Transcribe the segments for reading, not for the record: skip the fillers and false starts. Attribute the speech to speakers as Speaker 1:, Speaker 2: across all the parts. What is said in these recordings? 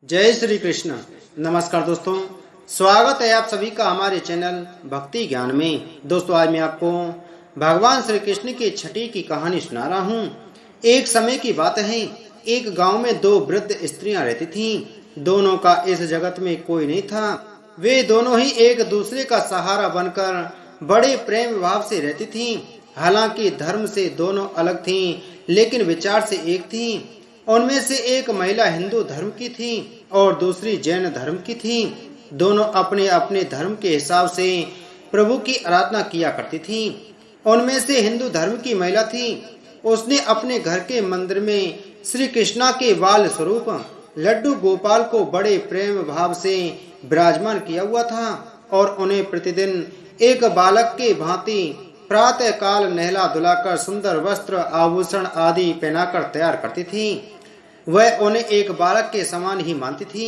Speaker 1: जय श्री कृष्ण। नमस्कार दोस्तों, स्वागत है आप सभी का हमारे चैनल भक्ति ज्ञान में। दोस्तों, आज मैं आपको भगवान श्री कृष्ण की छठी की कहानी सुना रहा हूँ। एक समय की बात है, एक गांव में दो वृद्ध स्त्रियां रहती थीं। दोनों का इस जगत में कोई नहीं था। वे दोनों ही एक दूसरे का सहारा बनकर बड़े प्रेम भाव से रहती थीं। हालांकि धर्म से दोनों अलग थीं, लेकिन विचार से एक थीं। उनमें से एक महिला हिंदू धर्म की थी और दूसरी जैन धर्म की थी। दोनों अपने अपने धर्म के हिसाब से प्रभु की आराधना किया करती थी। उनमें से हिंदू धर्म की महिला थी। उसने अपने घर के मंदिर में श्री कृष्णा के बाल स्वरूप लड्डू गोपाल को बड़े प्रेम भाव से विराजमान किया हुआ था और उन्हें प्रतिदिन एक बालक के भांति प्रातः काल नहला धुलाकर सुंदर वस्त्र आभूषण आदि पहनाकर तैयार करती थी। वह उन्हें एक बालक के समान ही मानती थी,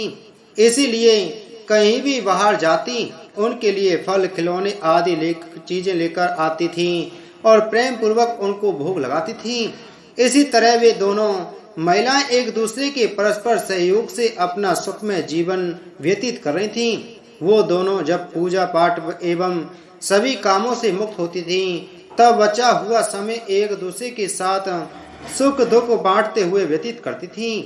Speaker 1: इसीलिए कहीं भी बाहर जाती उनके लिए फल खिलौने आदि चीजें लेकर आती थी और प्रेम पूर्वक उनको भोग लगाती थी। इसी तरह वे दोनों महिलाएं एक दूसरे के परस्पर सहयोग से अपना सुखमय जीवन व्यतीत कर रही थीं। वो दोनों जब पूजा पाठ एवं सभी कामों से मुक्त होती थीं, तब बचा हुआ समय एक दूसरे के साथ सुख दुख बांटते हुए व्यतीत करती थीं।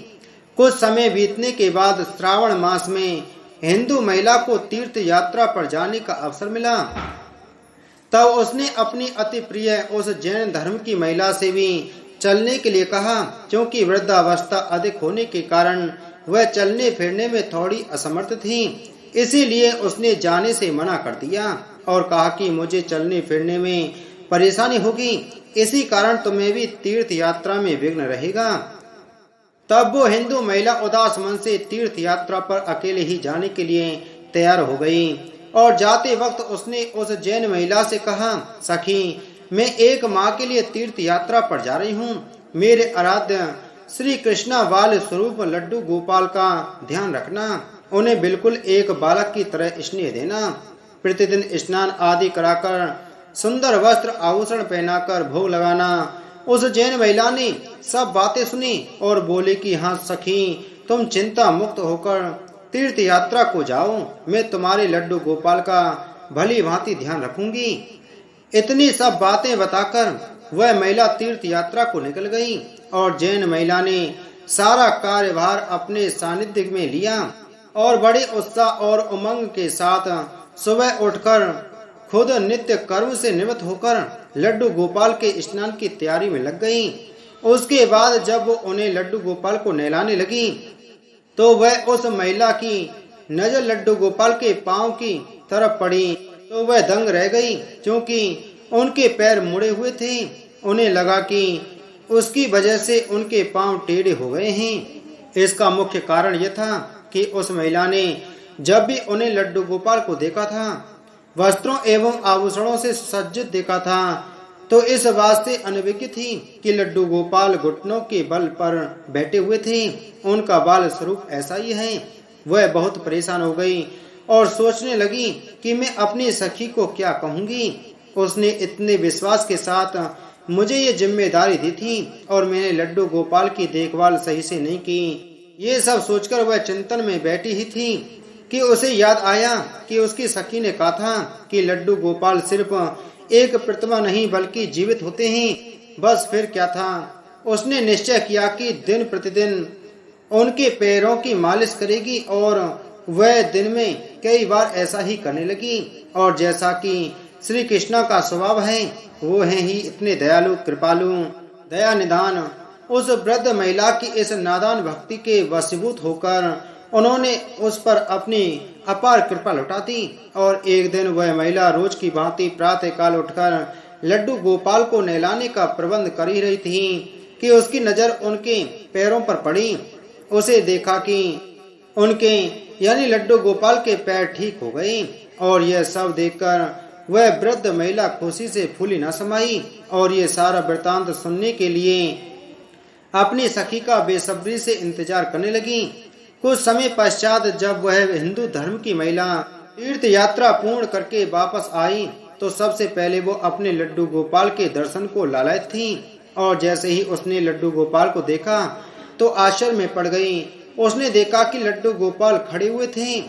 Speaker 1: कुछ समय बीतने के बाद श्रावण मास में हिंदू महिला को तीर्थ यात्रा पर जाने का अवसर मिला। तब उसने अपनी अति प्रिय उस जैन धर्म की महिला से भी चलने के लिए कहा, क्योंकि वृद्धावस्था अधिक होने के कारण वह चलने फिरने में थोड़ी असमर्थ थी। इसीलिए उसने जाने से मना कर दिया और कहा कि मुझे चलने फिरने में परेशानी होगी, इसी कारण तुम्हें भी तीर्थ यात्रा में विघ्न रहेगा। तब वो हिंदू महिला उदास मन से तीर्थ यात्रा पर अकेले ही जाने के लिए तैयार हो गई और जाते वक्त उसने उस जैन महिला से कहा, सखी, मैं एक माह के लिए तीर्थ यात्रा पर जा रही हूँ। मेरे आराध्य श्री कृष्णा बाल स्वरूप लड्डू गोपाल का ध्यान रखना। उन्हें बिल्कुल एक बालक की तरह स्नेह देना। प्रतिदिन स्नान आदि कराकर सुंदर वस्त्र आभूषण पहनाकर भोग लगाना। उस जैन महिला ने सब बातें सुनी और बोले कि हाँ सखी, तुम चिंता मुक्त होकर तीर्थ यात्रा को जाओ। मैं तुम्हारे लड्डू गोपाल का भली भांति ध्यान रखूंगी। इतनी सब बातें बताकर वह महिला तीर्थ यात्रा को निकल गई और जैन महिला ने सारा कार्यभार अपने सानिध्य में लिया और बड़े उत्साह और उमंग के साथ सुबह उठकर खुद नित्य कर्म से निवृत्त होकर लड्डू गोपाल के स्नान की तैयारी में लग गई। उसके बाद जब वो उन्हें लड्डू गोपाल को नहलाने लगी, तो वह उस महिला की नजर लड्डू गोपाल के पांव की तरफ पड़ी तो वह दंग रह गई, क्योंकि उनके पैर मुड़े हुए थे। उन्हें लगा कि उसकी वजह से उनके पांव टेढ़े हो गए हैं। इसका मुख्य कारण यह था कि उस महिला ने जब भी उन्हें लड्डू गोपाल को देखा था, वस्त्रों एवं आभूषणों से सज्जित देखा था, तो इस बात से अनभिज्ञ थी कि लड्डू गोपाल घुटनों के बल पर बैठे हुए थे। उनका बाल स्वरूप ऐसा ही है। वह बहुत परेशान हो गई और सोचने लगी कि मैं अपनी सखी को क्या कहूंगी। उसने इतने विश्वास के साथ मुझे ये जिम्मेदारी दी थी और मैंने लड्डू गोपाल की देखभाल सही से नहीं की। ये सब सोचकर वह चिंतन में बैठी ही थी कि उसे याद आया कि उसकी सखी ने कहा था कि लड्डू गोपाल सिर्फ एक प्रतिमा नहीं बल्कि जीवित होते हैं। बस फिर क्या था, उसने निश्चय किया कि दिन प्रतिदिन उनके पैरों की मालिश करेगी और वह दिन में कई बार ऐसा ही करने लगी। और जैसा कि श्री कृष्णा का स्वभाव है, वो है ही इतने दयालु कृपालु दया निधान। उस वृद्ध महिला की इस नादान भक्ति के वशीभूत होकर उन्होंने उस पर अपनी अपार कृपा लौटा दी और एक दिन वह महिला रोज की भांति प्रातः काल उठकर लड्डू गोपाल को नहलाने का प्रबंध कर ही रही थी कि उसकी नजर उनके पैरों पर पड़ी। उसे देखा कि उनके यानी लड्डू गोपाल के पैर ठीक हो गए और यह सब देखकर वह वृद्ध महिला खुशी से फूली न समाई और ये सारा वृतांत सुनने के लिए अपनी सखी का बेसब्री से इंतजार करने लगी। कुछ समय पश्चात जब वह हिंदू धर्म की महिला तीर्थ यात्रा पूर्ण करके वापस आई, तो सबसे पहले वो अपने लड्डू गोपाल के दर्शन को लालायित थी और जैसे ही उसने लड्डू गोपाल को देखा तो आश्चर्य में पड़ गई उसने देखा कि लड्डू गोपाल खड़े हुए थे।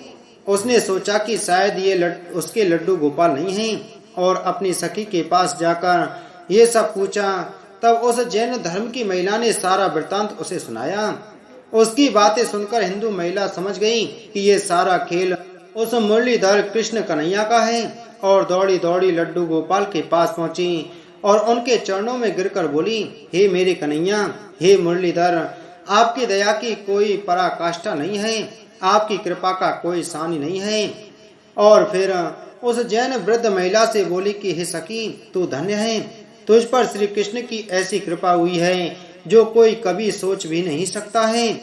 Speaker 1: उसने सोचा कि शायद ये उसके लड्डू गोपाल नहीं हैं और अपनी सखी के पास जाकर ये सब पूछा। तब उस जैन धर्म की महिला ने सारा वृतांत उसे सुनाया। उसकी बातें सुनकर हिंदू महिला समझ गई कि ये सारा खेल उस मुरलीधर कृष्ण कन्हैया का है और दौड़ी दौड़ी लड्डू गोपाल के पास पहुंची और उनके चरणों में गिरकर बोली, हे मेरे कन्हैया, हे मुरलीधर, आपकी दया की कोई पराकाष्ठा नहीं है, आपकी कृपा का कोई सानी नहीं है। और फिर उस जैन वृद्ध महिला से बोली कि हे सखी, तू धन्य है, तुझ पर श्री कृष्ण की ऐसी कृपा हुई है जो कोई कभी सोच भी नहीं सकता है।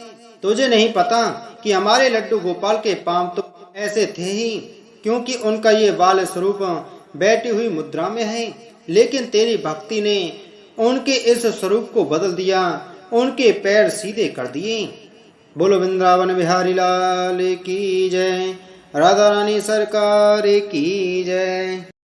Speaker 1: तुझे नहीं पता कि हमारे लड्डू गोपाल के पांव तो ऐसे थे ही, क्योंकि उनका ये बाल स्वरूप बैठी हुई मुद्रा में है, लेकिन तेरी भक्ति ने उनके इस स्वरूप को बदल दिया, उनके पैर सीधे कर दिए। बोलो वृंदावन बिहारी लाल की जय, राधा रानी सरकार की जय।